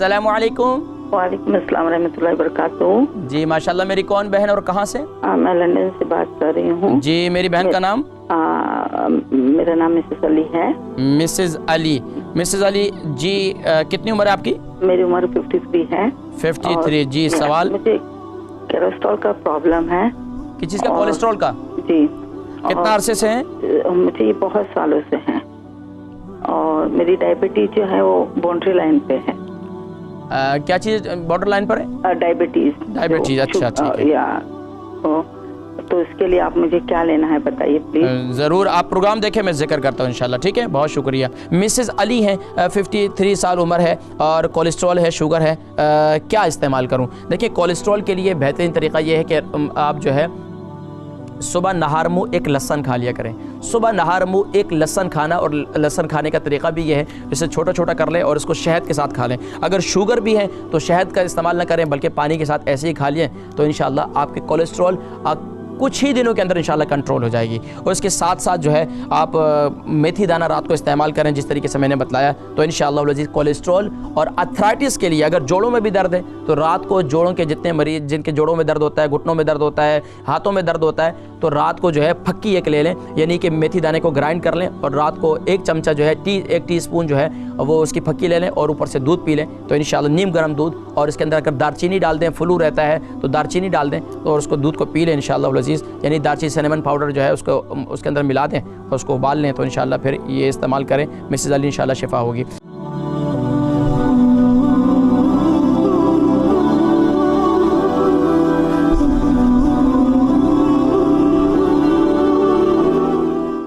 अस्सलामु अलैकुम। वालेकुम अस्सलाम रहमतुल्लाहि वबरकातुहू। जी माशाल्लाह। मेरी कौन बहन और कहाँ से? मैं लंदन से बात कर रही हूँ। जी मेरी बहन का नाम? मेरा नाम मिसेस अली है। मिसेस अली। मिसेस अली जी कितनी उम्र है आपकी? मेरी उम्र 53 है। 53। जी सवाल? मुझे कोलेस्ट्रॉल का प्रॉब्लम है। किस चीज़ का? कोलेस्ट्रॉल का? जी। कितना अरसे से है? मुझे ये बहुत सालों से है और मेरी डायबिटीज जो है वो बाउंड्री लाइन पे है। क्या चीज़ बॉर्डर लाइन पर है? डायबिटीज। डायबिटीज, अच्छा ठीक है। या तो इसके लिए आप मुझे क्या लेना है बताइए प्लीज। ज़रूर, आप प्रोग्राम देखें, मैं जिक्र करता हूँ इंशाल्लाह। ठीक है, बहुत शुक्रिया। मिसेस अली हैं, 53 साल उम्र है और कोलेस्ट्रॉल है, शुगर है। क्या इस्तेमाल करूँ? देखिए कोलेस्ट्रॉल के लिए बेहतरीन तरीका ये है कि आप जो है सुबह नहार मुँह एक लहसन खा लिया करें। सुबह नहार मुँह एक लहसन खाना, और लहसन खाने का तरीका भी ये है, इसे छोटा छोटा कर लें और इसको शहद के साथ खा लें। अगर शुगर भी है तो शहद का इस्तेमाल ना करें बल्कि पानी के साथ ऐसे ही खा लें, तो इंशाल्लाह आपके कोलेस्ट्रॉल कुछ ही दिनों के अंदर इंशाल्लाह कंट्रोल हो जाएगी। और इसके साथ साथ जो है आप मेथी दाना रात को इस्तेमाल करें जिस तरीके से मैंने बताया, तो इंशाल्लाह वल अज़ीज़ कोलेस्ट्रॉल और अर्थराइटिस के लिए, अगर जोड़ों में भी दर्द है तो रात को जोड़ों के जितने मरीज जिनके जोड़ों में दर्द होता है, घुटनों में दर्द होता है, हाथों में दर्द होता है, तो रात को जो है फक्की एक ले लें, यानी कि मेथी दाने को ग्राइंड कर लें और रात को एक चमचा जो है एक टीस्पून जो है वो उसकी फक्की ले लें और ऊपर से दूध पी लें, तो इंशाल्लाह नीम गर्म दूध, और इसके अंदर अगर दारचीनी डाल दें, फ्लू रहता है तो दारचीनी डाल दें और उसको दूध को पी लें इंशाल्लाह वल अज़ीज़। यानी दारचीनी सिनेमन पाउडर जो है उसको उसके अंदर मिला दें और उसको उबाल लें, तो इंशाल्लाह फिर ये इस्तेमाल करें, मिसेस अली इंशाल्लाह शिफा होगी।